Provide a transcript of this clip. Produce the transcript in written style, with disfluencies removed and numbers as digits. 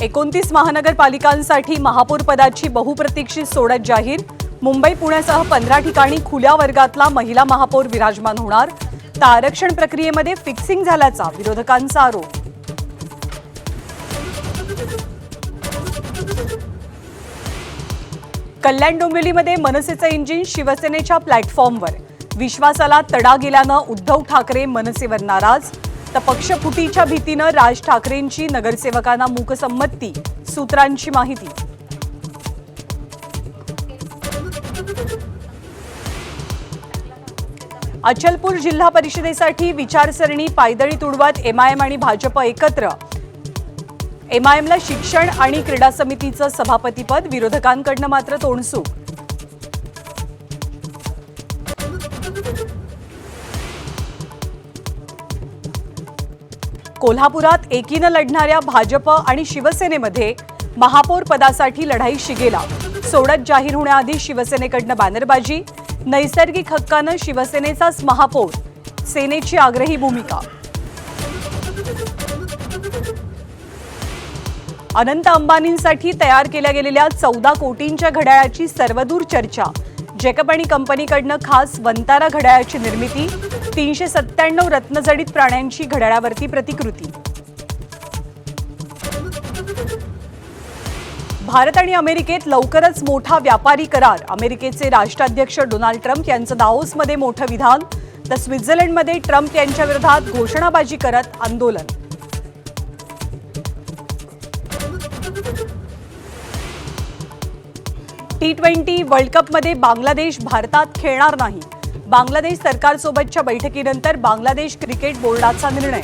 29 महानगरपालिकांसाठी महापौर पदाची बहुप्रतीक्षित सोडत जाहीर। मुंबई पुण्यासह 15 ठिकाणी खुल्या वर्गातला महिला महापौर विराजमान होणार। तर आरक्षण प्रक्रियेमध्ये फिक्सिंग झाल्याचा विरोधकांचा आरोप। कल्याण डोंबिवलीमध्ये मनसेचं इंजिन शिवसेनेच्या प्लॅटफॉर्मवर। विश्वासाला तडा गेल्यानं उद्धव ठाकरे मनसेवर नाराज। तर पक्षफुटीच्या भीतीनं राज ठाकरेंची नगरसेवकांना मूकसंमती, सूत्रांची माहिती। अचलपूर जिल्हा परिषदेसाठी विचारसरणी पायदळी तुडवत एमआयएम आणि भाजप एकत्र। एमआयएमला शिक्षण आणि क्रीडा समितीचं सभापतीपद, विरोधकांकडनं मात्र तोंडसूट। कोल्हापुरात एकीनं लढणाऱ्या भाजप आणि शिवसेनेमध्ये महापौर पदासाठी लढाई शिगेला। सोडत जाहीर होण्याआधी शिवसेनेकडनं बॅनरबाजी। नैसर्गिक हक्कानं शिवसेनेचाच महापौर, सेनेची आग्रही भूमिका। अनंत अंबानींसाठी तयार केल्या गेलेल्या 14 कोटींच्या घड्याळाची सर्वदूर चर्चा। जॅकब आणि कंपनीकडनं खास वंतारा घड्याळाची निर्मिती। 397 रत्नजडित प्राण्यांची घड्याळावरती प्रतिकृती। भारत आणि अमेरिकेत लवकरच मोठा व्यापारी करार। अमेरिकेचे राष्ट्राध्यक्ष डोनाल्ड ट्रम्प यांचं दाओसमध्ये मोठं विधान। तर स्वित्झर्लंडमध्ये ट्रम्प यांच्या विरोधात घोषणाबाजी करत आंदोलन। T20 वर्ल्ड कपमध्ये बांगलादेश भारतात खेळणार नाही। बांगलादेश सरकारसोबतच्या बैठकीनंतर बांगलादेश क्रिकेट बोर्डाचा निर्णय।